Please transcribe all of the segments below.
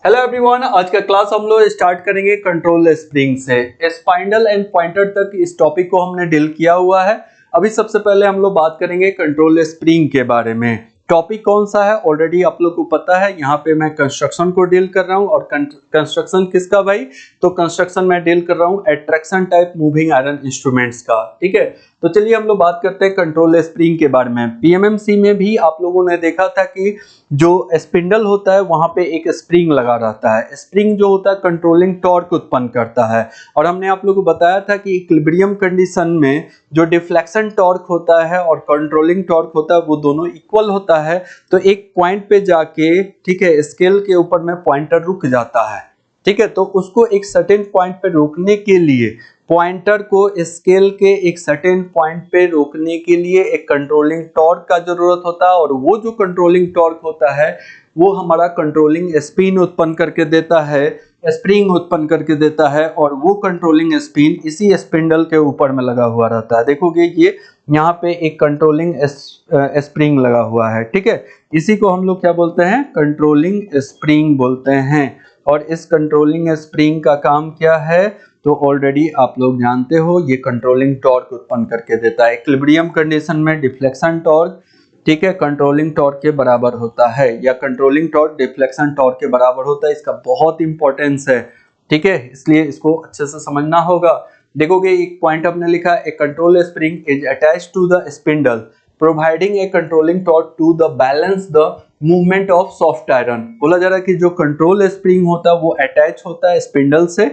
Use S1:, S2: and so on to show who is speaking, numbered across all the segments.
S1: Hello everyone, आज का class हम लोग स्टार्ट करेंगे कंट्रोल स्प्रिंग से। स्पाइंडल एंड पॉइंटर तक इस टॉपिक को हमने डील किया हुआ है। अभी सबसे पहले हम लोग बात करेंगे कंट्रोल स्प्रिंग के बारे में। टॉपिक कौन सा है ऑलरेडी आप लोग को पता है। यहाँ पे मैं कंस्ट्रक्शन को डील कर रहा हूँ और कंस्ट्रक्शन किसका भाई, तो कंस्ट्रक्शन में डील कर रहा हूँ attraction type moving iron instruments का। ठीक है, तो चलिए हम लोग बात करते हैं कंट्रोल स्प्रिंग के बारे में। पीएमएमसी में भी आप लोगों ने देखा था कि जो स्पिंडल होता है वहां पे एक स्प्रिंग लगा रहता है। स्प्रिंग जो होता है कंट्रोलिंग टॉर्क उत्पन्न करता है और हमने आप लोगों को बताया था कि इक्विलिब्रियम कंडीशन में जो डिफ्लेक्शन टॉर्क होता है और कंट्रोलिंग टॉर्क होता है वो दोनों इक्वल होता है। तो एक पॉइंट पे जाके, ठीक है, स्केल के ऊपर में पॉइंटर रुक जाता है। ठीक है, तो उसको एक सर्टेन पॉइंट पे रोकने के लिए, पॉइंटर को स्केल के एक सर्टेन पॉइंट पे रोकने के लिए एक कंट्रोलिंग टॉर्क का जरूरत होता है और वो जो कंट्रोलिंग टॉर्क होता है वो हमारा कंट्रोलिंग स्पिन उत्पन्न करके देता है, स्प्रिंग उत्पन्न करके देता है और वो कंट्रोलिंग स्पिन इसी स्पिंडल के ऊपर में लगा हुआ रहता है। देखोगे ये यहाँ पे एक कंट्रोलिंग स्प्रिंग लगा हुआ है। ठीक है, इसी को हम लोग क्या बोलते हैं, कंट्रोलिंग स्प्रिंग बोलते हैं। और इस कंट्रोलिंग स्प्रिंग का काम क्या है, तो ऑलरेडी आप लोग जानते हो, ये कंट्रोलिंग टॉर्क उत्पन्न करके देता है। इक्विलिब्रियम कंडीशन में डिफ्लेक्शन टॉर्क, ठीक है, कंट्रोलिंग टॉर्क के बराबर होता है या कंट्रोलिंग टॉर्क डिफ्लेक्शन टॉर्क के बराबर होता है। इसका बहुत इंपॉर्टेंस है। ठीक है, इसलिए इसको अच्छे से समझना होगा। देखोगे एक पॉइंट हमने लिखा, a control spring is attached to the spindle providing a controlling torque to the balance the movement of soft iron. बोला जा रहा है कि जो कंट्रोल स्प्रिंग होता है वो अटैच होता है स्पिंडल से,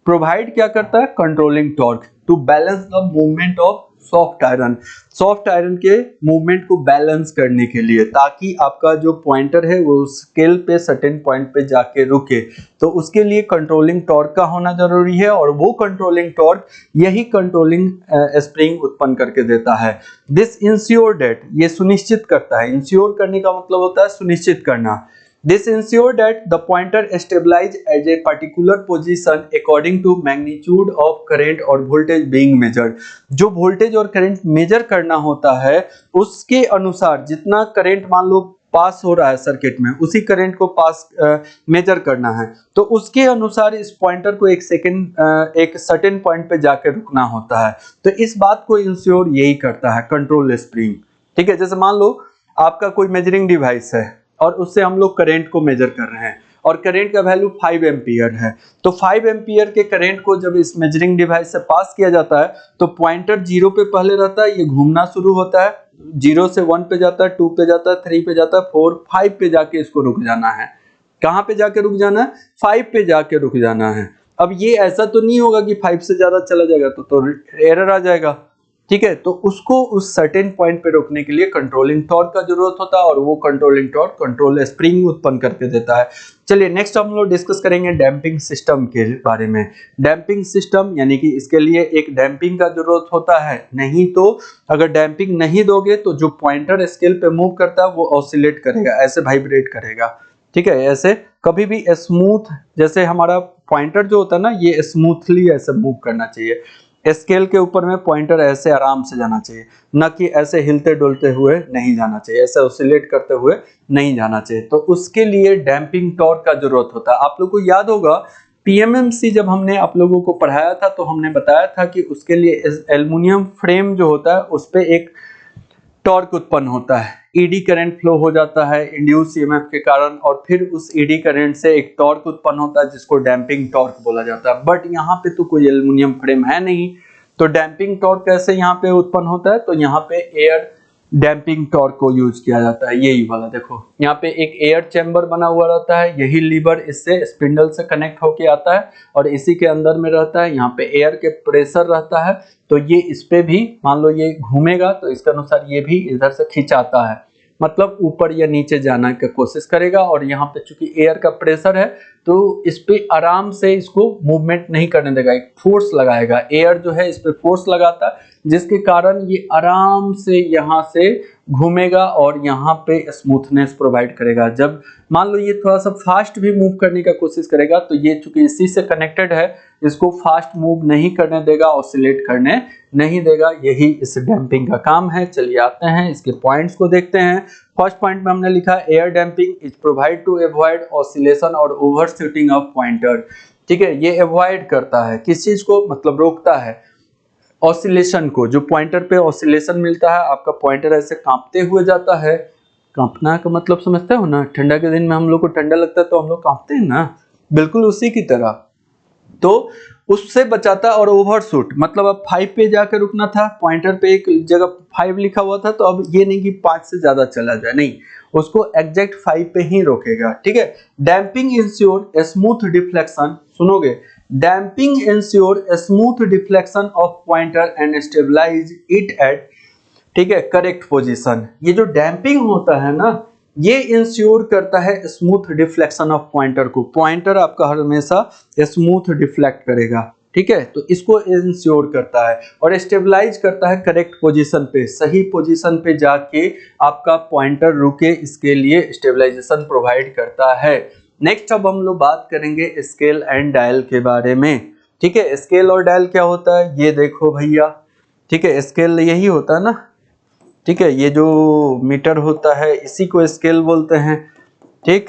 S1: प्रोवाइड क्या करता है, controlling torque to balance the movement of soft iron, soft iron के मूवमेंट को बैलेंस करने के लिए, ताकि आपका जो पॉइंटर है वो स्केल पे सर्टेन पॉइंट पे जाके रुके। तो उसके लिए कंट्रोलिंग टॉर्क का होना जरूरी है और वो कंट्रोलिंग टॉर्क यही कंट्रोलिंग स्प्रिंग उत्पन्न करके देता है। दिस इंश्योर दैट, ये सुनिश्चित करता है। इंश्योर करने का मतलब होता है सुनिश्चित करना। This ensure that the pointer stabilize at a particular position according to magnitude of current और voltage being measured। जो वोल्टेज और करंट मेजर करना होता है उसके अनुसार, जितना करंट मान लो पास हो रहा है सर्किट में, उसी करंट को पास मेजर करना है, तो उसके अनुसार इस पॉइंटर को एक सर्टेन पॉइंट पे जाकर रुकना होता है। तो इस बात को इंश्योर यही करता है कंट्रोल स्प्रिंग। ठीक है, जैसे मान लो आपका कोई मेजरिंग डिवाइस है और उससे हम लोग करंट को मेजर कर रहे हैं और करंट का वैल्यू 5 एम्पियर है। तो 5 एम्पियर के करंट को जब इस मेजरिंग डिवाइस से पास किया जाता है तो पॉइंटर 0 पे पहले रहता है, ये घूमना शुरू होता है, 0 से 1 पे जाता है, 2 पे जाता है, 3 पे जाता है, 4, 5 पे जाके इसको रुक जाना है। कहाँ पे जाके रुक जाना है, 5 पे जाके रुक जाना है। अब ये ऐसा तो नहीं होगा कि 5 से ज्यादा चला जाएगा तो एरर आ जाएगा। ठीक है, तो उसको उस सर्टेन पॉइंट पे रोकने के लिए कंट्रोलिंग टॉर्क का जरूरत होता है और वो कंट्रोलिंग टॉर्क कंट्रोल स्प्रिंग उत्पन्न करके देता है। चलिए नेक्स्ट हम लोग डिस्कस करेंगे डैम्पिंग सिस्टम के बारे में। डैम्पिंग सिस्टम यानी कि इसके लिए एक डैम्पिंग का जरूरत होता है, नहीं तो अगर डैम्पिंग नहीं दोगे तो जो पॉइंटर स्केल पे मूव करता है वो ऑसिलेट करेगा, ऐसे वाइब्रेट करेगा। ठीक है, ऐसे कभी भी स्मूथ, जैसे हमारा पॉइंटर जो होता है ना, ये स्मूथली ऐसे मूव करना चाहिए। स्केल के ऊपर में पॉइंटर ऐसे आराम से जाना चाहिए, न कि ऐसे हिलते डुलते हुए नहीं जाना चाहिए, ऐसे ऑसिलेट करते हुए नहीं जाना चाहिए। तो उसके लिए डैम्पिंग टॉर्क का जरूरत होता है। आप लोगों को याद होगा पीएमएमसी जब हमने आप लोगों को पढ़ाया था तो हमने बताया था कि उसके लिए एल्युमिनियम फ्रेम जो होता है उस पे एक टॉर्क उत्पन्न होता है, ईडी करंट फ्लो हो जाता है इंड्यूस ईएमएफ के कारण और फिर उस ईडी करंट से एक टॉर्क उत्पन्न होता है जिसको डैम्पिंग टॉर्क बोला जाता है। बट यहाँ पे तो कोई एल्युमिनियम फ्रेम है नहीं, तो डैम्पिंग टॉर्क कैसे यहाँ पे उत्पन्न होता है, तो यहाँ पे एयर डैम्पिंग टॉर्क को यूज किया जाता है। यही वाला देखो, यहाँ पे एक एयर चैम्बर बना हुआ रहता है, यही लीवर इससे स्पिंडल से कनेक्ट होके आता है और इसी के अंदर में रहता है। यहाँ पे एयर के प्रेशर रहता है, तो ये इस पे भी मान लो ये घूमेगा तो इसके अनुसार ये भी इधर से खिंचाता है, मतलब ऊपर या नीचे जाने की कोशिश करेगा। और यहाँ पे चूंकि एयर का प्रेशर है तो इस पे आराम से इसको मूवमेंट नहीं करने देगा, एक फोर्स लगाएगा। एयर जो है इस पे फोर्स लगाता है जिसके कारण ये आराम से यहाँ से घूमेगा और यहाँ पे स्मूथनेस प्रोवाइड करेगा। जब मान लो ये थोड़ा सा फास्ट भी मूव करने का कोशिश करेगा तो ये चूंकि इसी से कनेक्टेड है, इसको फास्ट मूव नहीं करने देगा, ऑसिलेट करने नहीं देगा, यही इस डैम्पिंग का काम है। चलिए आते हैं इसके पॉइंट्स को देखते हैं। फर्स्ट पॉइंट में हमने लिखा air damping is provide to avoid oscillation और ओवरशूटिंग ऑफ पॉइंटर। ठीक है, ये अवॉइड करता है किस चीज को, मतलब रोकता है ऑसिलेशन को। जो पॉइंटर पे ऑसिलेशन मिलता है, आपका पॉइंटर ऐसे कांपते हुए जाता है। कांपना का मतलब समझते हो ना, ठंडा के दिन में हम लोग को ठंडा लगता है तो हम लोग कांपते हैं ना, बिल्कुल उसी की तरह। तो उससे बचाता है। और ओवरशूट मतलब अब 5 पे जाकर रुकना था, पॉइंटर पे एक जगह 5 लिखा हुआ था, तो अब ये नहीं कि 5 से ज्यादा चला जाए, नहीं, उसको एग्जैक्ट 5 पे ही रोकेगा। ठीक है। डैम्पिंग इंश्योर स्मूथ डिफ्लेक्शन, सुनोगे, damping ensure smooth deflection of pointer and stabilise it at, ठीक है, करेक्ट पोजीशन। ये जो डैम्पिंग होता है ना, ये इंश्योर करता है स्मूथ डिफ्लेक्शन ऑफ पॉइंटर को। पॉइंटर आपका हमेशा स्मूथ डिफ्लेक्ट करेगा। ठीक है, तो इसको इंश्योर करता है। और स्टेबलाइज करता है करेक्ट पोजीशन पे, सही पोजीशन पे जाके आपका पॉइंटर रुके, इसके लिए स्टेबलाइजेशन प्रोवाइड करता है। नेक्स्ट अब हम लोग बात करेंगे स्केल एंड डायल के बारे में। ठीक है, स्केल और डायल क्या होता है ये देखो भैया। ठीक है, स्केल यही होता है ना, ठीक है, ये जो मीटर होता है इसी को स्केल बोलते हैं। ठीक,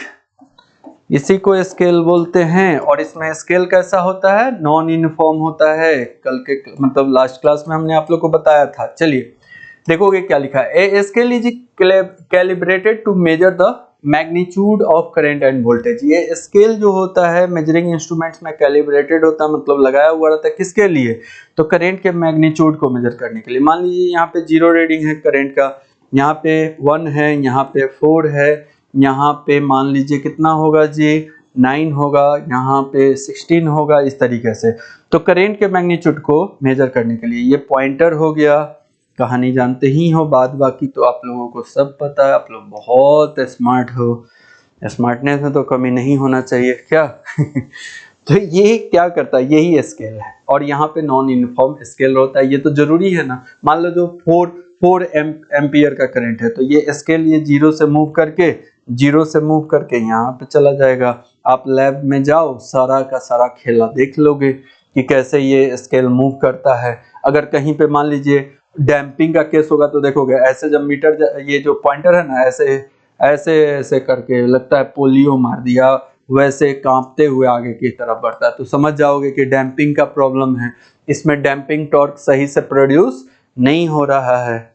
S1: इसी को स्केल बोलते हैं। और इसमें स्केल कैसा होता है, नॉन यूनिफॉर्म होता है। कल के मतलब लास्ट क्लास में हमने आप लोग को बताया था। चलिए देखोगे क्या लिखा है, a scale is calibrated to measure the magnitude of current and voltage. ये स्केल जो होता है मेजरिंग इंस्ट्रूमेंट्स में कैलिब्रेटेड होता है, मतलब लगाया हुआ रहता है किसके लिए, तो करंट के मैग्नीट्यूड को मेजर करने के लिए। मान लीजिए यहाँ पे 0 रीडिंग है करंट का, यहाँ पे 1 है, यहाँ पे 4 है, यहाँ पे मान लीजिए कितना होगा जी, 9 होगा, यहाँ पे 16 होगा, इस तरीके से। तो करंट के मैग्नीट्यूड को मेजर करने के लिए ये पॉइंटर हो गया। कहानी जानते ही हो, बाद बाकी तो आप लोगों को सब पता है, आप लोग बहुत स्मार्ट हो, स्मार्टनेस में तो कमी नहीं होना चाहिए क्या। तो ये क्या करता है, यही स्केल है। और यहाँ पे नॉन यूनिफॉर्म स्केल होता है, ये तो जरूरी है ना। मान लो जो 4 एम्पियर का करंट है, तो ये स्केल ये 0 से मूव करके यहाँ पे चला जाएगा। आप लैब में जाओ, सारा का सारा खेला देख लोगे कि कैसे ये स्केल मूव करता है। अगर कहीं पे मान लीजिए डैम्पिंग का केस होगा तो देखोगे ऐसे जब मीटर, ये जो पॉइंटर है ना, ऐसे ऐसे ऐसे करके लगता है पोलियो मार दिया, वैसे कांपते हुए आगे की तरफ बढ़ता है, तो समझ जाओगे कि डैम्पिंग का प्रॉब्लम है। इसमें डैम्पिंग टॉर्क सही से प्रोड्यूस नहीं हो रहा है।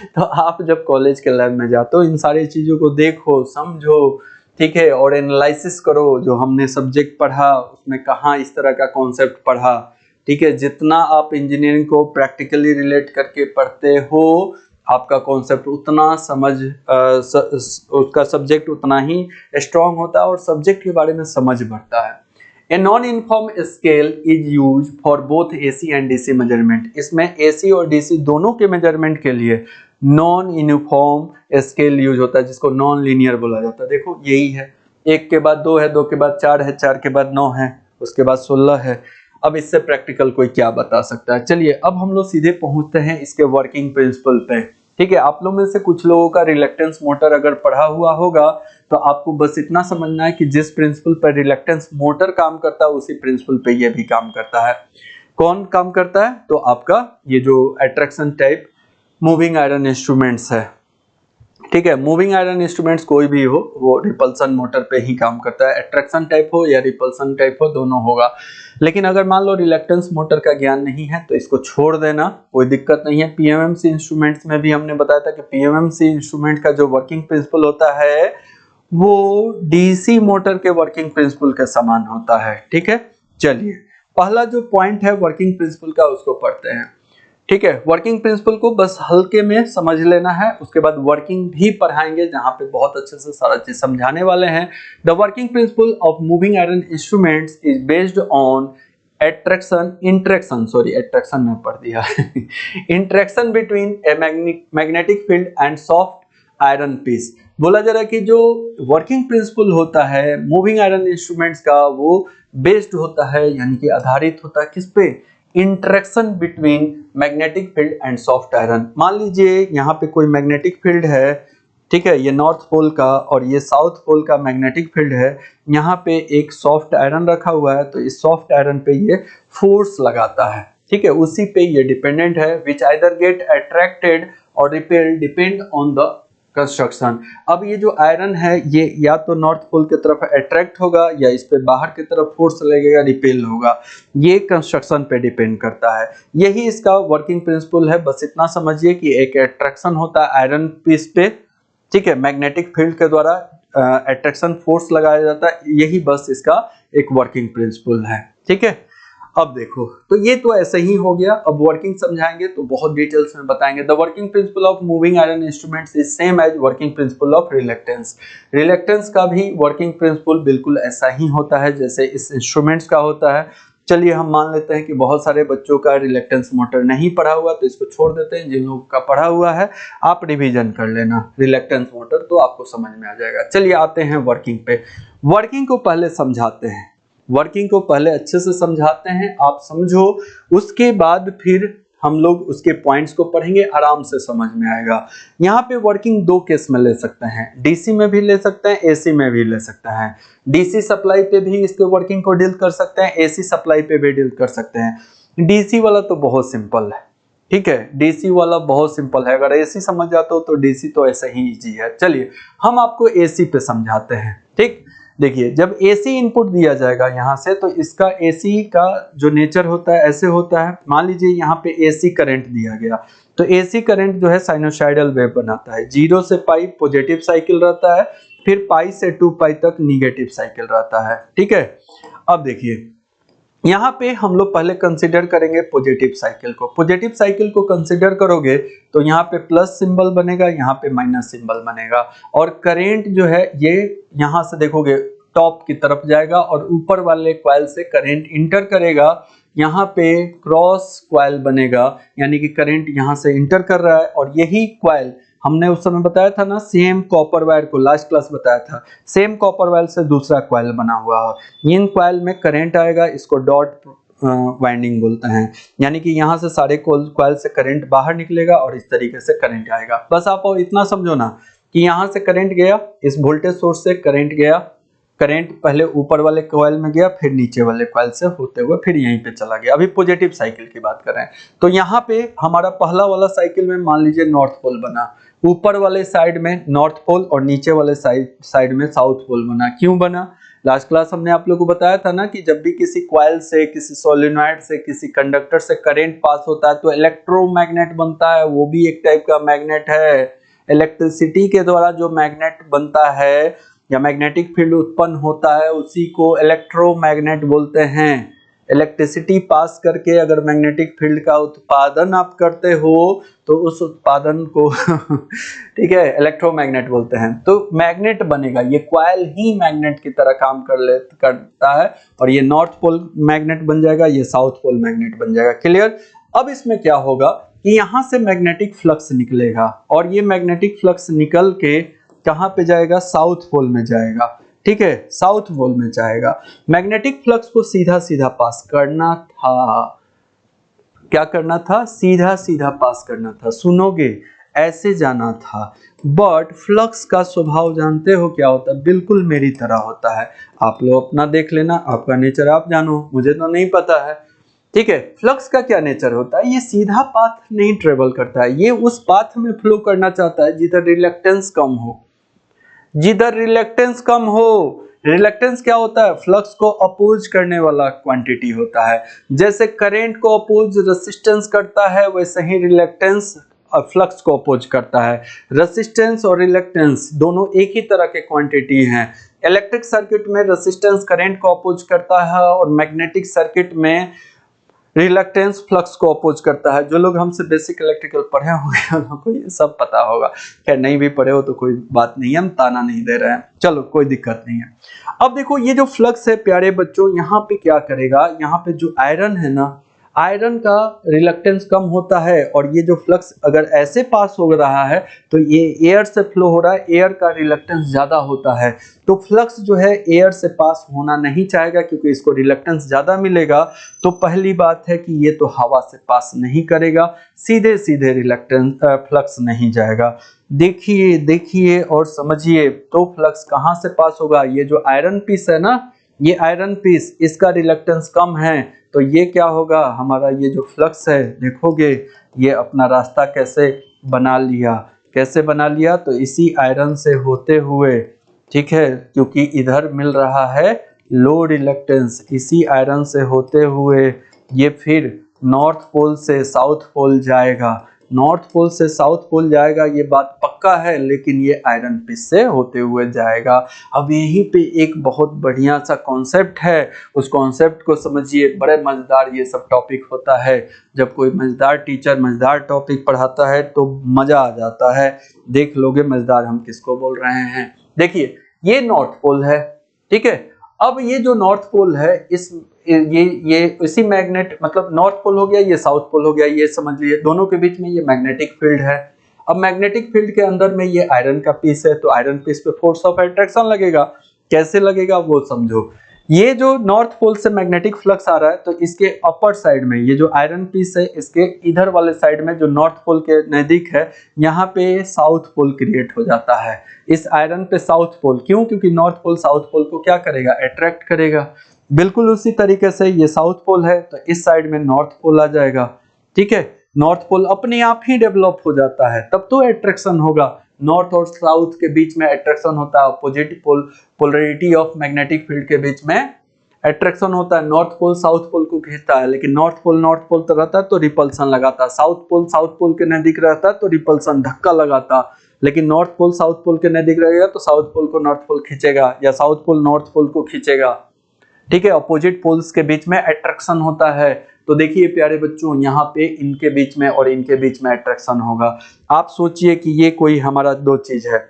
S1: तो आप जब कॉलेज के लैब में जाते हो, इन सारी चीजों को देखो, समझो, ठीक है, और एनालिसिस करो। जो हमने सब्जेक्ट पढ़ा उसमें कहाँ इस तरह का कॉन्सेप्ट पढ़ा। ठीक है, जितना आप इंजीनियरिंग को प्रैक्टिकली रिलेट करके पढ़ते हो, आपका कॉन्सेप्ट उतना उसका सब्जेक्ट उतना ही स्ट्रांग होता है और सब्जेक्ट के बारे में समझ बढ़ता है। A non uniform scale is use for both AC and DC measurement. इसमें एसी और डीसी दोनों के मेजरमेंट के लिए नॉन यूनिफॉर्म स्केल यूज होता है, जिसको नॉन लीनियर बोला जाता है। देखो यही है, 1 के बाद 2 है, 2 के बाद 4 है, 4 के बाद 9 है, उसके बाद 16 है। अब इससे प्रैक्टिकल कोई क्या बता सकता है। चलिए अब हम लोग सीधे पहुंचते हैं इसके वर्किंग प्रिंसिपल पे। ठीक है, आप लोग में से कुछ लोगों का रिलक्टेंस मोटर अगर पढ़ा हुआ होगा तो आपको बस इतना समझना है कि जिस प्रिंसिपल पर रिलक्टेंस मोटर काम करता है उसी प्रिंसिपल पे ये भी काम करता है। कौन काम करता है, तो आपका ये जो attraction type moving iron instruments है। ठीक है, मूविंग आयरन इंस्ट्रूमेंट्स कोई भी हो, वो रिपल्सन मोटर पे ही काम करता है। अट्रैक्शन टाइप हो या रिपल्सन टाइप हो, दोनों होगा। लेकिन अगर मान लो रिलक्टेंस मोटर का ज्ञान नहीं है तो इसको छोड़ देना, कोई दिक्कत नहीं है। पीएमएमसी इंस्ट्रूमेंट्स में भी हमने बताया था कि पीएमएमसी इंस्ट्रूमेंट का जो वर्किंग प्रिंसिपल होता है वो डीसी मोटर के वर्किंग प्रिंसिपल के समान होता है। ठीक है, चलिए पहला जो पॉइंट है वर्किंग प्रिंसिपल का उसको पढ़ते हैं। ठीक है, वर्किंग प्रिंसिपल को बस हल्के में समझ लेना है, उसके बाद वर्किंग भी पढ़ाएंगे जहां पे बहुत अच्छे से सारा चीज समझाने वाले हैं। The working principle of moving iron instruments is based on interaction में पढ़ दिया interaction between a magnetic field and soft iron piece. बोला जा रहा है कि जो वर्किंग प्रिंसिपल होता है मूविंग आयरन इंस्ट्रूमेंट्स का, वो बेस्ड होता है, यानी कि आधारित होता है किस पे, interaction between magnetic field and soft iron. मान लीजिए यहाँ पे कोई मैग्नेटिक फील्ड है, ठीक है, ये नॉर्थ पोल का और ये साउथ पोल का मैग्नेटिक फील्ड है। यहाँ पे एक सॉफ्ट आयरन रखा हुआ है, तो इस सॉफ्ट आयरन पे ये फोर्स लगाता है। ठीक है, उसी पे ये डिपेंडेंट है, विच आइदर गेट अट्रैक्टेड और repelled depend on the construction. अब ये जो आयरन है ये या तो नॉर्थ पोल की तरफ अट्रैक्ट होगा या इस पे बाहर की तरफ फोर्स लगेगा, रिपेल होगा, ये कंस्ट्रक्शन पे डिपेंड करता है। यही इसका वर्किंग प्रिंसिपल है। बस इतना समझिए कि एक अट्रैक्शन होता है आयरन पीस पे, ठीक है, मैग्नेटिक फील्ड के द्वारा अट्रैक्शन फोर्स लगाया जाता है, यही बस इसका एक वर्किंग प्रिंसिपल है, ठीक है। अब देखो, तो ये तो ऐसे ही हो गया। अब वर्किंग समझाएंगे तो बहुत डिटेल्स में बताएंगे। The working principle of moving iron instruments is same as working principle of reluctance. Reluctance का भी वर्किंग प्रिंसिपल बिल्कुल ऐसा ही होता है जैसे इस इंस्ट्रूमेंट्स का होता है। चलिए हम मान लेते हैं कि बहुत सारे बच्चों का रिलक्टेंस मोटर नहीं पढ़ा हुआ, तो इसको छोड़ देते हैं। जिन लोगों का पढ़ा हुआ है आप रिवीजन कर लेना रिलक्टेंस मोटर, तो आपको समझ में आ जाएगा। चलिए आते हैं वर्किंग पे। वर्किंग को पहले समझाते हैं, वर्किंग को पहले अच्छे से समझाते हैं, आप समझो, उसके बाद फिर हम लोग उसके पॉइंट्स को पढ़ेंगे, आराम से समझ में आएगा। यहाँ पे वर्किंग दो केस में ले सकते हैं, डीसी में भी ले सकते हैं, एसी में भी ले सकते हैं। डीसी सप्लाई पे भी इसके वर्किंग को डील कर सकते हैं, एसी सप्लाई पे भी डील कर सकते हैं। डीसी वाला तो बहुत सिंपल है, ठीक है, डीसी वाला बहुत सिंपल है। अगर एसी समझ जाते हो तो डीसी तो ऐसे ही इजी है। चलिए हम आपको एसी पे समझाते हैं, ठीक। देखिए, जब एसी इनपुट दिया जाएगा यहाँ से, तो इसका एसी का जो नेचर होता है ऐसे होता है। मान लीजिए यहाँ पे एसी करंट दिया गया, तो एसी करंट जो है साइनोसाइडल वेव बनाता है। 0 से पाई पॉजिटिव साइकिल रहता है, फिर पाई से 2 पाई तक निगेटिव साइकिल रहता है, ठीक है। अब देखिए यहाँ पे हम लोग पहले कंसिडर करेंगे पॉजिटिव साइकिल को। पॉजिटिव साइकिल को कंसिडर करोगे तो यहाँ पे प्लस सिंबल बनेगा, यहाँ पे माइनस सिंबल बनेगा, और करंट जो है ये यहाँ से देखोगे टॉप की तरफ जाएगा और ऊपर वाले कॉइल से करंट इंटर करेगा। यहाँ पे क्रॉस कॉइल बनेगा, यानी कि करंट यहाँ से इंटर कर रहा है, और यही कॉइल हमने उस समय बताया था ना, सेम कॉपर वायर को लास्ट क्लास बताया था, सेम कॉपर वायर से दूसरा कॉइल बना हुआ है। इन कॉइल में करंट आएगा, इसको डॉट वाइंडिंग बोलते हैं, यानी कि यहाँ से सारे कॉइल से करंट बाहर निकलेगा और इस तरीके से करंट आएगा। बस आप इतना समझो ना कि यहाँ से करंट गया, इस वोल्टेज सोर्स से करंट गया, करंट पहले ऊपर वाले कॉइल में गया, फिर नीचे वाले कॉइल से होते हुए फिर यहीं पे चला गया। अभी पॉजिटिव साइकिल की बात कर रहे हैं, तो यहाँ पे हमारा पहला वाला साइकिल में मान लीजिए नॉर्थ पोल बना, ऊपर वाले साइड में नॉर्थ पोल और नीचे वाले साइड में साउथ पोल बना। क्यों बना? लास्ट क्लास हमने आप लोगों को बताया था ना कि जब भी किसी कॉइल से, किसी सोलेनॉइड से, किसी कंडक्टर से करंट पास होता है तो इलेक्ट्रोमैग्नेट बनता है। वो भी एक टाइप का मैग्नेट है। इलेक्ट्रिसिटी के द्वारा जो मैग्नेट बनता है या मैग्नेटिक फील्ड उत्पन्न होता है उसी को इलेक्ट्रोमैग्नेट बोलते हैं। इलेक्ट्रिसिटी पास करके अगर मैग्नेटिक फील्ड का उत्पादन आप करते हो तो उस उत्पादन को ठीक है इलेक्ट्रोमैग्नेट बोलते हैं। तो मैग्नेट बनेगा, ये कॉइल ही मैग्नेट की तरह काम करता है, और ये नॉर्थ पोल मैग्नेट बन जाएगा, ये साउथ पोल मैग्नेट बन जाएगा। क्लियर? अब इसमें क्या होगा कि यहाँ से मैग्नेटिक फ्लक्स निकलेगा, और ये मैग्नेटिक फ्लक्स निकल के कहाँ पे जाएगा? साउथ पोल में जाएगा, ठीक है, साउथ पोल में जाएगा। मैग्नेटिक फ्लक्स को सीधा सीधा पास करना था। क्या करना था? सीधा सीधा पास करना था। सुनोगे, ऐसे जाना था। बट फ्लक्स का स्वभाव जानते हो क्या होता है? बिल्कुल मेरी तरह होता है। आप लोग अपना देख लेना, आपका नेचर आप जानो, मुझे तो नहीं पता है, ठीक है। फ्लक्स का क्या नेचर होता है? ये सीधा पाथ नहीं ट्रेवल करता है, ये उस पाथ में फ्लो करना चाहता है जिधर रिलक्टेंस कम हो, जिधर रिलक्टेंस कम हो। रिलक्टेंस क्या होता है? फ्लक्स को अपोज करने वाला क्वांटिटी होता है। जैसे करंट को अपोज रेजिस्टेंस करता है, वैसे ही रिलक्टेंस फ्लक्स को अपोज करता है। रेजिस्टेंस और रिलक्टेंस दोनों एक ही तरह के क्वांटिटी हैं। इलेक्ट्रिक सर्किट में रेजिस्टेंस करंट को अपोज करता है, और मैग्नेटिक सर्किट में रिलक्टेंस फ्लक्स को अपोज करता है। जो लोग हमसे बेसिक इलेक्ट्रिकल पढ़े होंगे उनको ये सब पता होगा। खैर नहीं भी पढ़े हो तो कोई बात नहीं है, हम ताना नहीं दे रहे हैं, चलो कोई दिक्कत नहीं है। अब देखो ये जो फ्लक्स है प्यारे बच्चों, यहाँ पे क्या करेगा? यहाँ पे जो आयरन है ना, आयरन का रिलक्टेंस कम होता है, और ये जो फ्लक्स अगर ऐसे पास हो रहा है तो ये एयर से फ्लो हो रहा है, एयर का रिलक्टेंस ज्यादा होता है, तो फ्लक्स जो है एयर से पास होना नहीं चाहेगा क्योंकि इसको रिलक्टेंस ज्यादा मिलेगा। तो पहली बात है कि ये तो हवा से पास नहीं करेगा, सीधे सीधे रिलक्टेंस फ्लक्स नहीं जाएगा। देखिए देखिए और समझिए, तो फ्लक्स कहाँ से पास होगा? ये जो आयरन पीस है ना, ये आयरन पीस, इसका रिलक्टेंस कम है, तो ये क्या होगा, हमारा ये जो फ्लक्स है देखोगे ये अपना रास्ता कैसे बना लिया, कैसे बना लिया, तो इसी आयरन से होते हुए, ठीक है, क्योंकि इधर मिल रहा है लो रिलक्टेंस, इसी आयरन से होते हुए ये फिर नॉर्थ पोल से साउथ पोल जाएगा, नॉर्थ पोल से साउथ पोल जाएगा, ये बात पक्का है, लेकिन ये आयरन पीस से होते हुए जाएगा। अब यहीं पे एक बहुत बढ़िया सा कॉन्सेप्ट है, उस कॉन्सेप्ट को समझिए, बड़े मजेदार ये सब टॉपिक होता है, जब कोई मजेदार टीचर मजेदार टॉपिक पढ़ाता है तो मजा आ जाता है। देख लोगे मजेदार हम किसको बोल रहे हैं। देखिए ये नॉर्थ पोल है, ठीक है, अब ये जो नॉर्थ पोल है ये इसी मैग्नेट, मतलब नॉर्थ पोल हो गया, ये साउथ पोल हो गया, ये समझ लिए, दोनों के बीच में ये मैग्नेटिक फील्ड है। अब मैग्नेटिक फील्ड के अंदर में ये आयरन का पीस है, तो आयरन पीस पे फोर्स ऑफ अट्रैक्शन लगेगा, कैसे लगेगा वो समझो। ये जो नॉर्थ पोल से मैग्नेटिक फ्लक्स आ रहा है, तो इसके अपर साइड में ये जो आयरन पीस है, इसके इधर वाले साइड में जो नॉर्थ पोल के नजदीक है, यहाँ पे साउथ पोल क्रिएट हो जाता है, इस आयरन पे साउथ पोल। क्यों? क्योंकि नॉर्थ पोल साउथ पोल को क्या करेगा, अट्रैक्ट करेगा। बिल्कुल उसी तरीके से ये साउथ पोल है, तो इस साइड में नॉर्थ पोल आ जाएगा, ठीक है। नॉर्थ पोल अपने आप ही डेवलप हो जाता है, तब तो अट्रैक्शन होगा, नॉर्थ और साउथ के बीच में अट्रैक्शन होता है, opposite polarity of magnetic field के बीच में अट्रैक्शन होता है। नॉर्थ पोल साउथ पोल को खींचता है, लेकिन नॉर्थ पोल तो रहता है तो रिपल्सन लगाता है, साउथ पोल के नजदीक रहता है तो रिपल्सन धक्का लगाता, लेकिन नॉर्थ पोल साउथ पोल के नजदीक रहेगा तो साउथ पोल को नॉर्थ पोल खींचेगा, या साउथ पोल नॉर्थ पोल को खींचेगा, ठीक है। अपोजिट पोल्स के बीच में अट्रैक्शन होता है। तो देखिए प्यारे बच्चों, यहाँ पे इनके बीच में और इनके बीच में अट्रैक्शन होगा। आप सोचिए कि ये कोई हमारा दो चीज है,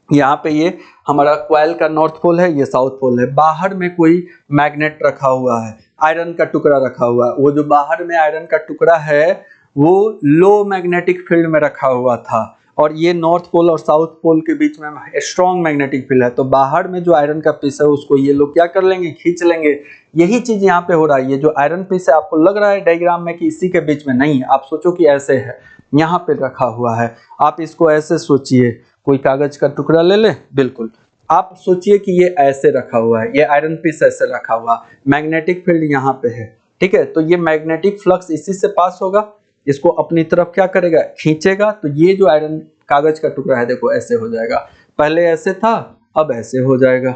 S1: यहाँ पे ये हमारा क्वाइल का नॉर्थ पोल है, ये साउथ पोल है, बाहर में कोई मैग्नेट रखा हुआ है, आयरन का टुकड़ा रखा हुआ है, वो जो बाहर में आयरन का टुकड़ा है वो लो मैग्नेटिक फील्ड में रखा हुआ था, और ये नॉर्थ पोल और साउथ पोल के बीच में स्ट्रॉन्ग मैग्नेटिक फील्ड है, तो बाहर में जो आयरन का पीस है उसको ये लोग क्या कर लेंगे, खींच लेंगे। यही चीज यहाँ पे हो रहा है, ये जो आयरन पीस है आपको लग रहा है डायग्राम में कि इसी के बीच में, नहीं, आप सोचो कि ऐसे है, यहाँ पे रखा हुआ है, आप इसको ऐसे सोचिए, कोई कागज का टुकड़ा ले ले, बिल्कुल आप सोचिए कि ये ऐसे रखा हुआ है, ये आयरन पीस ऐसे रखा हुआ, मैग्नेटिक फील्ड यहाँ पे है, ठीक है, तो ये मैग्नेटिक फ्लक्स इसी से पास होगा, इसको अपनी तरफ क्या करेगा, खींचेगा, तो ये जो आयरन कागज का टुकड़ा है देखो ऐसे हो जाएगा, पहले ऐसे था अब ऐसे हो जाएगा,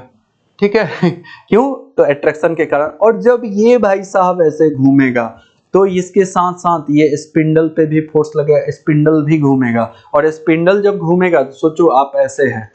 S1: ठीक है क्यों, तो अट्रैक्शन के कारण। और जब ये भाई साहब ऐसे घूमेगा तो इसके साथ साथ ये स्पिंडल पे भी फोर्स लगेगा, स्पिंडल भी घूमेगा, और स्पिंडल जब घूमेगा तो सोचो आप ऐसे है,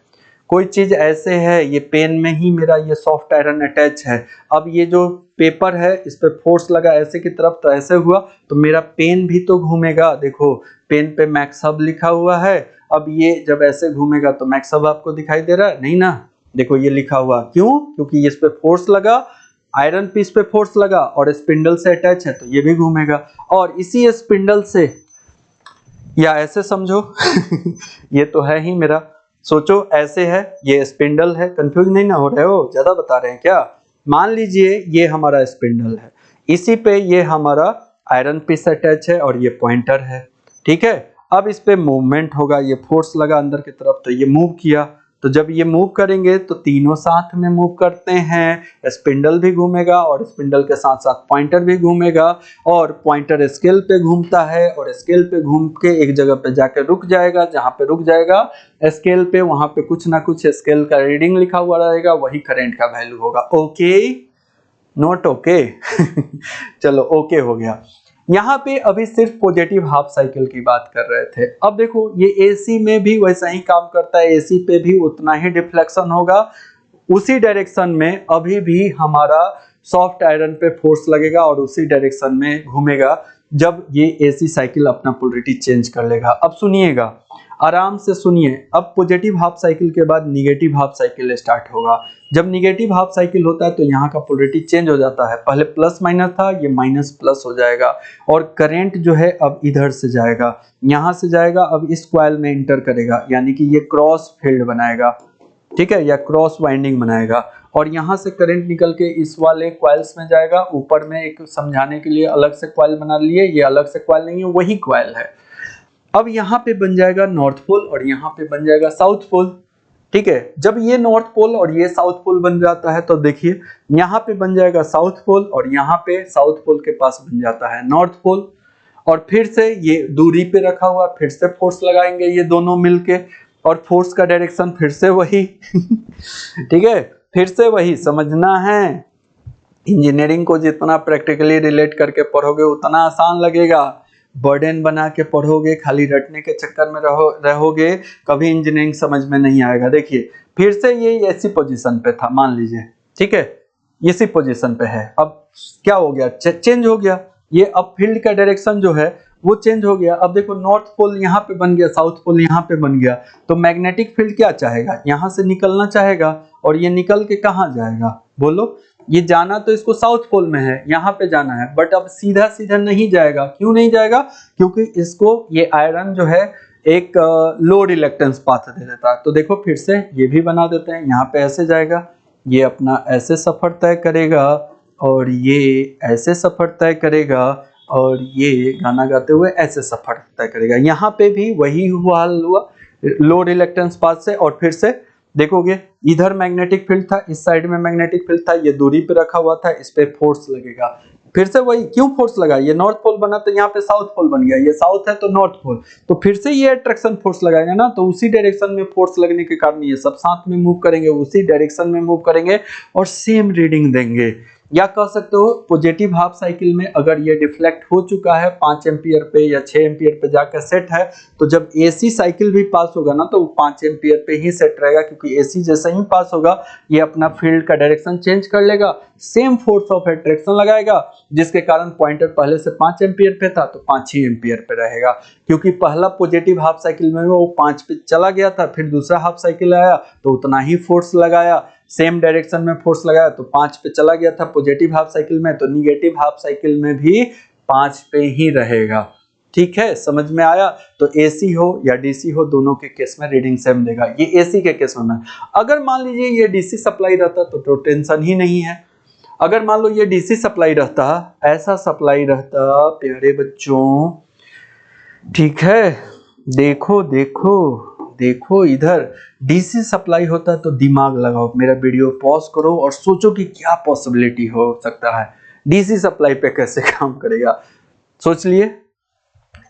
S1: कोई चीज ऐसे है, ये पेन में ही मेरा ये सॉफ्ट आयरन अटैच है, अब ये जो पेपर है इस पे फोर्स लगा ऐसे की तरफ, तो ऐसे हुआ, तो मेरा पेन भी तो घूमेगा, देखो पेन पे मैक्स हब लिखा हुआ है, अब ये जब ऐसे घूमेगा तो मैक्स हब आपको दिखाई दे रहा है, नहीं ना, देखो ये लिखा हुआ, क्यों, क्योंकि इस पे फोर्स लगा, आयरन पीस पे फोर्स लगा और स्पिंडल से अटैच है, तो ये भी घूमेगा, और इसी स्पिंडल से, या ऐसे समझो ये तो है ही मेरा, सोचो ऐसे है, ये स्पिंडल है, कंफ्यूज नहीं ना हो रहे हो, ज्यादा बता रहे हैं क्या। मान लीजिए ये हमारा स्पिंडल है, इसी पे ये हमारा आयरन पीस अटैच है और ये पॉइंटर है, ठीक है। अब इस पे मूवमेंट होगा, ये फोर्स लगा अंदर की तरफ तो ये मूव किया, तो जब ये मूव करेंगे तो तीनों साथ में मूव करते हैं, स्पिंडल भी घूमेगा और स्पिंडल के साथ साथ पॉइंटर भी घूमेगा, और पॉइंटर स्केल पे घूमता है और स्केल पे घूम के एक जगह पे जाकर रुक जाएगा, जहां पे रुक जाएगा स्केल पे वहां पे कुछ ना कुछ स्केल का रीडिंग लिखा हुआ रहेगा, वही करंट का वैल्यू होगा। ओके, नोट ओके चलो ओके हो गया। यहाँ पे अभी सिर्फ पॉजिटिव हाफ साइकिल की बात कर रहे थे, अब देखो ये एसी में भी वैसा ही काम करता है, एसी पे भी उतना ही डिफ्लेक्शन होगा, उसी डायरेक्शन में अभी भी हमारा सॉफ्ट आयरन पे फोर्स लगेगा और उसी डायरेक्शन में घूमेगा जब ये एसी साइकिल अपना पोलरिटी चेंज कर लेगा। अब सुनिएगा, आराम से सुनिए, अब पॉजिटिव हाफ साइकिल के बाद निगेटिव हाफ साइकिल स्टार्ट होगा। जब निगेटिव हाफ साइकिल होता है तो यहाँ का पोलरिटी चेंज हो जाता है, पहले प्लस माइनस था, ये माइनस प्लस हो जाएगा, और करंट जो है अब इधर से जाएगा, यहाँ से जाएगा, अब इस कॉइल में इंटर करेगा, यानी कि ये क्रॉस फील्ड बनाएगा, ठीक है, या क्रॉस वाइंडिंग बनाएगा, और यहाँ से करंट निकल के इस वाले कॉइल्स में जाएगा। ऊपर में एक समझाने के लिए अलग से कॉइल बना लिए, ये अलग से कॉइल नहीं है, वही कॉइल है। अब यहाँ पे बन जाएगा नॉर्थ पोल और यहाँ पे बन जाएगा साउथ पोल, ठीक है। जब ये नॉर्थ पोल और ये साउथ पोल बन जाता है तो देखिए यहाँ पे बन जाएगा साउथ पोल और यहाँ पे साउथ पोल के पास बन जाता है नॉर्थ पोल। और फिर से ये दूरी पे रखा हुआ, फिर से फोर्स लगाएंगे ये दोनों मिलके, और फोर्स का डायरेक्शन फिर से वही ठीक है, फिर से वही समझना है। इंजीनियरिंग को जितना प्रैक्टिकली रिलेट करके पढ़ोगे उतना आसान लगेगा। बर्डन बना के पढ़ोगे, खाली रटने के चक्कर में रहोगे, कभी इंजीनियरिंग समझ में नहीं आएगा। देखिए फिर से ये ऐसी पोजीशन पे था मान लीजिए, ठीक है, इसी पोजीशन पे है। अब क्या हो गया, चेंज हो गया। ये अब फील्ड का डायरेक्शन जो है वो चेंज हो गया। अब देखो नॉर्थ पोल यहाँ पे बन गया, साउथ पोल यहाँ पे बन गया, तो मैग्नेटिक फील्ड क्या चाहेगा, यहाँ से निकलना चाहेगा। और ये निकल के कहाँ जाएगा बोलो, ये जाना तो इसको साउथ पोल में है, यहाँ पे जाना है, बट अब सीधा सीधा नहीं जाएगा। क्यों नहीं जाएगा, क्योंकि इसको ये आयरन जो है एक लो रिलेक्टेंस पाथ दे देता है। तो देखो फिर से ये भी बना देते हैं, यहाँ पे ऐसे जाएगा, ये अपना ऐसे सफर तय करेगा और ये ऐसे सफर तय करेगा और ये गाना गाते हुए ऐसे सफर तय करेगा। यहाँ पे भी वही हुआ लो रिलेक्टेंस पाथ से। और फिर से देखोगे इधर मैग्नेटिक फील्ड था, इस साइड में मैग्नेटिक फील्ड था, ये दूरी पे रखा हुआ था, इस पे फोर्स लगेगा। फिर से वही, क्यों फोर्स लगा, ये नॉर्थ पोल बना तो यहाँ पे साउथ पोल बन गया, ये साउथ है तो नॉर्थ पोल, तो फिर से ये अट्रैक्शन फोर्स लगाएगा ना, तो उसी डायरेक्शन में फोर्स लगने के कारण ये सब साथ में मूव करेंगे, उसी डायरेक्शन में मूव करेंगे और सेम रीडिंग देंगे। या कह सकते हो पॉजिटिव हाफ साइकिल में अगर ये डिफ्लेक्ट हो चुका है 5 एम्पियर पे या 6 एम्पियर पे जाकर सेट है, तो जब एसी साइकिल भी पास होगा ना तो वो 5 एम्पियर पे ही सेट रहेगा, क्योंकि एसी जैसे ही पास होगा ये अपना फील्ड का डायरेक्शन चेंज कर लेगा, सेम फोर्स ऑफ अट्रैक्शन लगाएगा, जिसके कारण पॉइंटर पहले से 5 एम्पियर पे था तो 5 ही एम्पियर पे रहेगा। क्योंकि पहला पॉजिटिव हाफ साइकिल में वो 5 पे चला गया था, फिर दूसरा हाफ साइकिल आया तो उतना ही फोर्स लगाया, सेम डायरेक्शन में फोर्स लगाया तो 5 पे चला गया था पॉजिटिव हाफ साइकिल में, तो निगेटिव हाफ साइकिल में भी 5 पे ही रहेगा। ठीक है, समझ में आया। तो एसी हो या डीसी हो दोनों के केस में रीडिंग सेम देगा। ये एसी के केस में। अगर मान लीजिए ये डीसी सप्लाई रहता तो टेंशन ही नहीं है। अगर मान लो ये डीसी सप्लाई रहता, ऐसा सप्लाई रहता प्यारे बच्चों, ठीक है, देखो देखो देखो इधर डीसी सप्लाई होता तो दिमाग लगाओ, मेरा वीडियो पॉज करो और सोचो कि क्या पॉसिबिलिटी हो सकता है, डीसी सप्लाई पे कैसे काम करेगा। सोच लिए,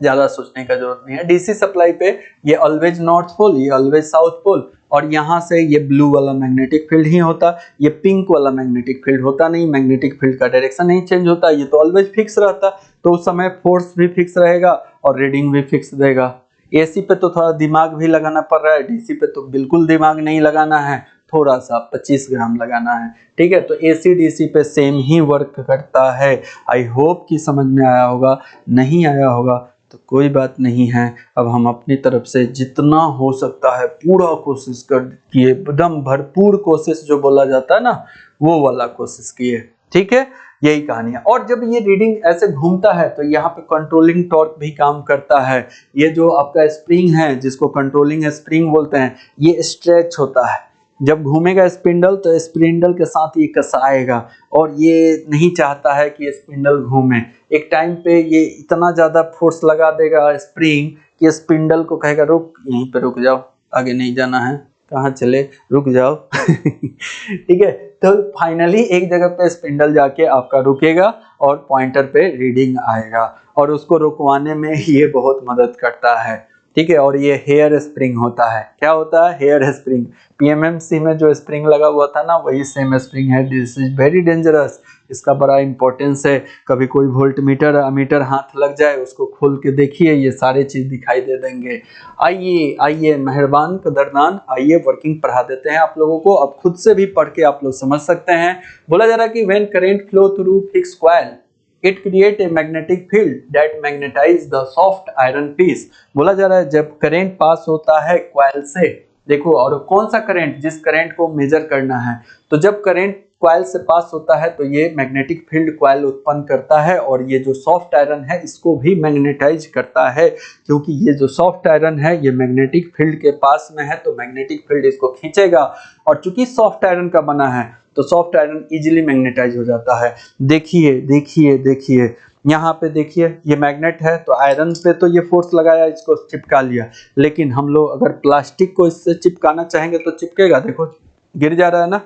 S1: ज्यादा सोचने का जरूरत नहीं है। डीसी सप्लाई पे ये ऑलवेज नॉर्थ पोल, ये ऑलवेज साउथ पोल, और यहाँ से ये ब्लू वाला मैग्नेटिक फील्ड ही होता, ये पिंक वाला मैग्नेटिक फील्ड होता नहीं, मैग्नेटिक फील्ड का डायरेक्शन नहीं चेंज होता, ये तो ऑलवेज फिक्स रहता, तो उस समय फोर्स भी फिक्स रहेगा और रीडिंग भी फिक्स देगा। एसी पे तो थोड़ा दिमाग भी लगाना पड़ रहा है, डीसी पे तो बिल्कुल दिमाग नहीं लगाना है, थोड़ा सा 25 ग्राम लगाना है। ठीक है, तो एसी डीसी पे सेम ही वर्क करता है। आई होप कि समझ में आया होगा, नहीं आया होगा तो कोई बात नहीं है। अब हम अपनी तरफ से जितना हो सकता है पूरा कोशिश कर किए, एकदम भरपूर कोशिश जो बोला जाता है ना, वो वाला कोशिश किए। ठीक है, यही कहानी है। और जब ये रीडिंग ऐसे घूमता है तो यहाँ पे कंट्रोलिंग टॉर्क भी काम करता है। ये जो आपका स्प्रिंग है जिसको कंट्रोलिंग स्प्रिंग बोलते हैं, ये स्ट्रेच होता है। जब घूमेगा स्पिंडल तो स्पिंडल के साथ ये कसाएगा और ये नहीं चाहता है कि स्पिंडल घूमे। एक टाइम पे ये इतना ज्यादा फोर्स लगा देगा स्प्रिंग कि स्पिंडल को कहेगा रुक, यहीं पे रुक जाओ, आगे नहीं जाना है, कहाँ चले, रुक जाओ ठीक है, तो फाइनली एक जगह पे स्पिंडल जाके आपका रुकेगा और पॉइंटर पे रीडिंग आएगा, और उसको रुकवाने में ये बहुत मदद करता है। ठीक है, और ये हेयर स्प्रिंग होता है। क्या होता है, हेयर स्प्रिंग। पीएमएमसी में जो स्प्रिंग लगा हुआ था ना, वही सेम स्प्रिंग है। दिस इज वेरी डेंजरस, इसका बड़ा इंपॉर्टेंस है। कभी कोई वोल्ट मीटर अमीटर हाथ लग जाए, उसको खोल के देखिए, ये सारे चीज दिखाई दे देंगे। आइए आइए मेहरबान कदरदान, आइए वर्किंग पढ़ा देते हैं आप लोगों को। अब खुद से भी पढ़ के आप लोग समझ सकते हैं। बोला जा रहा है कि when current flow through fix coil it create a magnetic field that magnetize the soft iron piece। बोला जा रहा है जब करंट पास होता है कॉइल से, देखो, और कौन सा करंट, जिस करंट को मेजर करना है, तो जब करंट कॉइल से पास होता है तो ये मैग्नेटिक फील्ड कॉइल उत्पन्न करता है, और ये जो सॉफ्ट आयरन है इसको भी मैग्नेटाइज करता है, क्योंकि ये जो सॉफ्ट आयरन है ये मैग्नेटिक फील्ड के पास में है, तो मैग्नेटिक फील्ड इसको खींचेगा। और चूंकि सॉफ्ट आयरन का बना है तो सॉफ्ट आयरन इजीली मैग्नेटाइज हो जाता है। देखिए देखिए देखिए, यहाँ पे देखिए ये मैग्नेट है तो आयरन पे तो ये फोर्स लगाया, इसको चिपका लिया, लेकिन हम लोग अगर प्लास्टिक को इससे चिपकाना चाहेंगे तो चिपकेगा, देखो गिर जा रहा है ना,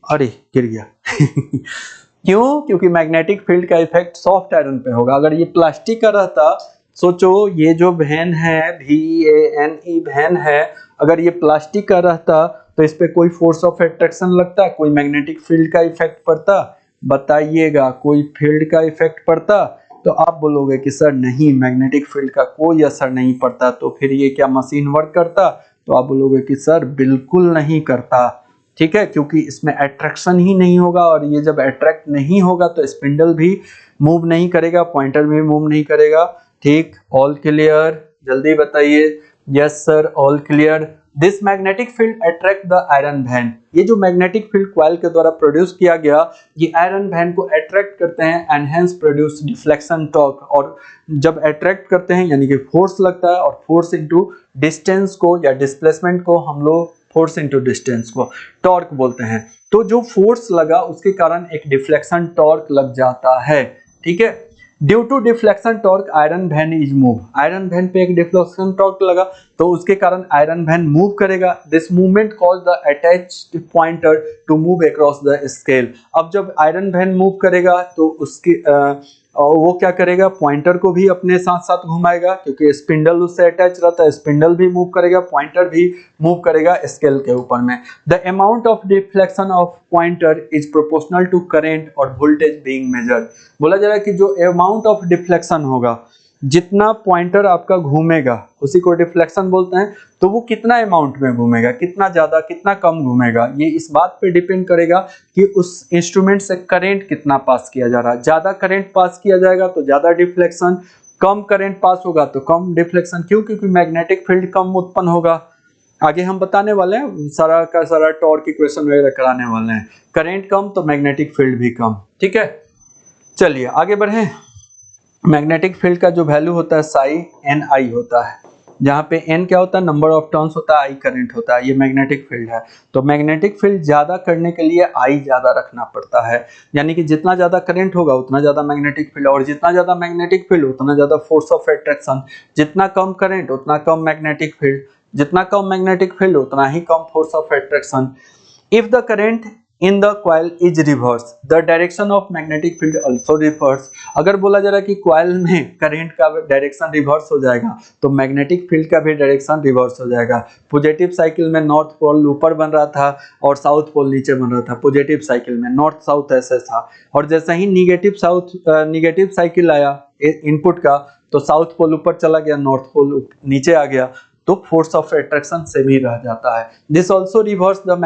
S1: अरे गिर गया क्यों? क्योंकि मैग्नेटिक फील्ड का इफेक्ट सॉफ्ट आयरन पे होगा। अगर ये प्लास्टिक का रहता, सोचो ये जो वैन है VANE वैन है, अगर ये प्लास्टिक का रहता तो इस पे कोई फोर्स ऑफ अट्रैक्शन लगता, कोई मैग्नेटिक फील्ड का इफेक्ट पड़ता, बताइएगा कोई फील्ड का इफेक्ट पड़ता? तो आप बोलोगे कि सर नहीं, मैग्नेटिक फील्ड का कोई असर नहीं पड़ता, तो फिर ये क्या मशीन वर्क करता? तो आप बोलोगे कि सर बिल्कुल नहीं करता, ठीक है, क्योंकि इसमें अट्रैक्शन ही नहीं होगा, और ये जब अट्रैक्ट नहीं होगा तो स्पिंडल भी मूव नहीं करेगा, पॉइंटर भी मूव नहीं करेगा। ठीक, ऑल क्लियर? जल्दी बताइए। Yes sir, all clear. This magnetic field attract the iron vane. ये जो मैग्नेटिक फील्ड कॉइल के द्वारा प्रोड्यूस किया गया, ये आयरन वैन को अट्रैक्ट करते हैं and hence produce deflection torque. और जब अट्रैक्ट करते हैं यानी कि फोर्स लगता है, और फोर्स इनटू डिस्टेंस को या डिस्प्लेसमेंट को हम लोग फोर्स इनटू डिस्टेंस को टॉर्क बोलते हैं। तो जो फोर्स लगा उसके कारण एक डिफ्लेक्शन टॉर्क लग जाता है, ठीक है। Due to deflection torque iron vane is move. Iron vane पे एक डिफ्लेक्शन टॉर्क लगा तो उसके कारण आयरन वैन मूव करेगा। This movement cause the attached pointer to move across the scale. अब जब आयरन वैन मूव करेगा तो उसकी वो क्या करेगा, पॉइंटर को भी अपने साथ साथ घुमाएगा, क्योंकि स्पिंडल उससे अटैच रहता है, स्पिंडल भी मूव करेगा, पॉइंटर भी मूव करेगा स्केल के ऊपर में। The amount of deflection of pointer is proportional to current और वोल्टेज बीइंग मेजर्ड। बोला जा रहा है कि जो अमाउंट ऑफ डिफ्लेक्शन होगा, जितना पॉइंटर आपका घूमेगा उसी को डिफ्लेक्शन बोलते हैं, तो वो कितना अमाउंट में घूमेगा, कितना ज्यादा कितना कम घूमेगा, ये इस बात पे डिपेंड करेगा कि उस इंस्ट्रूमेंट से करंट कितना पास किया जा रहा है। ज्यादा करंट पास किया जाएगा तो ज्यादा डिफ्लेक्शन, कम करंट पास होगा तो कम डिफ्लेक्शन। क्यों? क्योंकि मैग्नेटिक फील्ड कम उत्पन्न होगा। आगे हम बताने वाले हैं, सारा का सारा टॉर्क इक्वेशन वगैरह कराने वाले हैं। करंट कम तो मैग्नेटिक फील्ड भी कम, ठीक है। चलिए आगे बढ़े। मैग्नेटिक फील्ड का जो वैल्यू होता है साई NI होता है, जहाँ पे N क्या होता है, नंबर ऑफ टर्न्स होता है, I करंट होता है, ये मैग्नेटिक फील्ड है। तो मैग्नेटिक फील्ड ज्यादा करने के लिए I ज्यादा रखना पड़ता है, यानी कि जितना ज्यादा करंट होगा उतना ज्यादा मैग्नेटिक फील्ड, और जितना ज्यादा मैग्नेटिक फील्ड उतना ज्यादा फोर्स ऑफ अट्रैक्शन। जितना कम करंट उतना कम मैग्नेटिक फील्ड, जितना कम मैग्नेटिक फील्ड उतना ही कम force of attraction. If the current in the coil is reverse, the direction of magnetic field also reverse। अगर बोला जा रहा है कि कॉइल में करंट का डायरेक्शन रिवर्स हो जाएगा तो मैग्नेटिक फील्ड का भी डायरेक्शन रिवर्स हो जाएगा। पॉजिटिव साइकिल में नॉर्थ पोल ऊपर बन रहा था और साउथ पोल नीचे बन रहा था। पॉजिटिव साइकिल में नॉर्थ साउथ ऐसे था, और जैसे ही निगेटिव साइकिल आया इनपुट का, तो साउथ पोल ऊपर चला गया, नॉर्थ पोल नीचे आ गया, तो फोर्स ऑफ अट्रैक्शन सेम ही रह जाता है। This also reverse the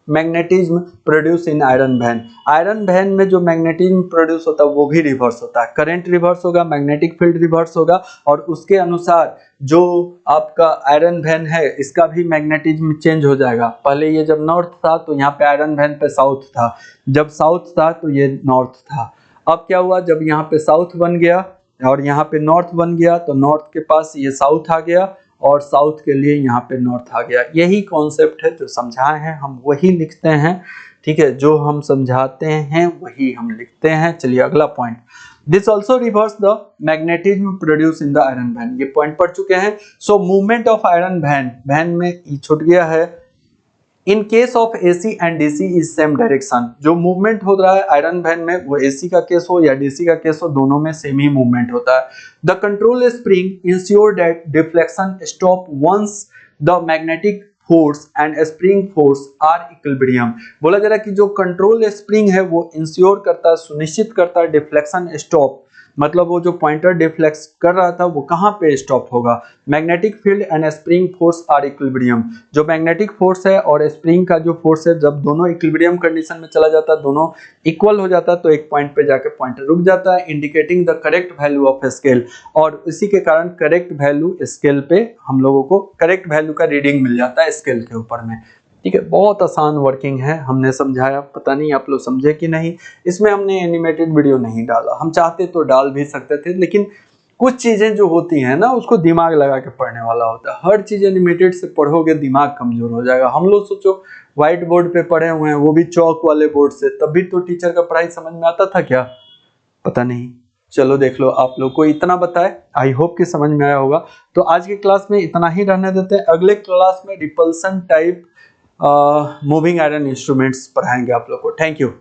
S1: magnetism produce in iron vane. Iron vane में जो मैग्नेटिज्म प्रोड्यूस होता है वो भी रिवर्स होता है। करंट रिवर्स होगा, मैग्नेटिक फील्ड रिवर्स होगा, और उसके अनुसार जो आपका आयरन वैन है इसका भी मैग्नेटिज्म चेंज हो जाएगा। पहले ये जब नॉर्थ था तो यहाँ पे आयरन वैन पे साउथ था, जब साउथ था तो ये नॉर्थ था। अब क्या हुआ, जब यहाँ पे साउथ बन गया और यहाँ पे नॉर्थ बन गया, तो नॉर्थ के पास ये साउथ आ गया और साउथ के लिए यहाँ पे नॉर्थ आ गया। यही कॉन्सेप्ट है जो समझाए हैं हम वही लिखते हैं, ठीक है, जो हम समझाते हैं वही हम लिखते हैं। चलिए अगला point, this also reverse the magnetism produce in the iron vane. ये पॉइंट पढ़ चुके हैं। So movement of iron vane में ई छूट गया है। In case of AC and DC is same direction. जो मूवमेंट हो रहा है आयरन वैन में, वो AC का केस हो या DC का केस हो, दोनों में सेम ही मूवमेंट होता है। The control spring ensure that deflection stop once the magnetic force and spring force are equilibrium. बोला जा रहा है कि जो कंट्रोल स्प्रिंग है वो इंश्योर करता है, सुनिश्चित करता है डिफ्लेक्शन स्टॉप, मतलब वो जो पॉइंटर डिफ्लेक्स कर रहा था वो कहाँ पे स्टॉप होगा, magnetic field and spring force are equilibrium. जो मैग्नेटिक फोर्स है और स्प्रिंग का जो फोर्स है, जब दोनों इक्विलिब्रियम कंडीशन में चला जाता है, दोनों इक्वल हो जाता है, तो एक पॉइंट पे जाके पॉइंटर रुक जाता है, indicating the correct value of scale. और इसी के कारण करेक्ट वैल्यू स्केल पे हम लोगों को करेक्ट वैल्यू का रीडिंग मिल जाता है स्केल के ऊपर में, ठीक है। बहुत आसान वर्किंग है, हमने समझाया, पता नहीं आप लोग समझे कि नहीं। इसमें हमने एनिमेटेड वीडियो नहीं डाला, हम चाहते तो डाल भी सकते थे, लेकिन कुछ चीजें जो होती हैं ना उसको दिमाग लगा के पढ़ने वाला होता है। हर चीज एनिमेटेड से पढ़ोगे दिमाग कमजोर हो जाएगा। हम लोग सोचो व्हाइट बोर्ड पे पढ़े हुए हैं, वो भी चौक वाले बोर्ड से, तब भी तो टीचर का पढ़ाई समझ में आता था क्या? पता नहीं। चलो देख लो, आप लोग को इतना बताए, आई होप कि समझ में आया होगा। तो आज की क्लास में इतना ही रहने देते हैं, अगले क्लास में repulsion type moving iron instruments पढ़ाएंगे आप लोग को। Thank you.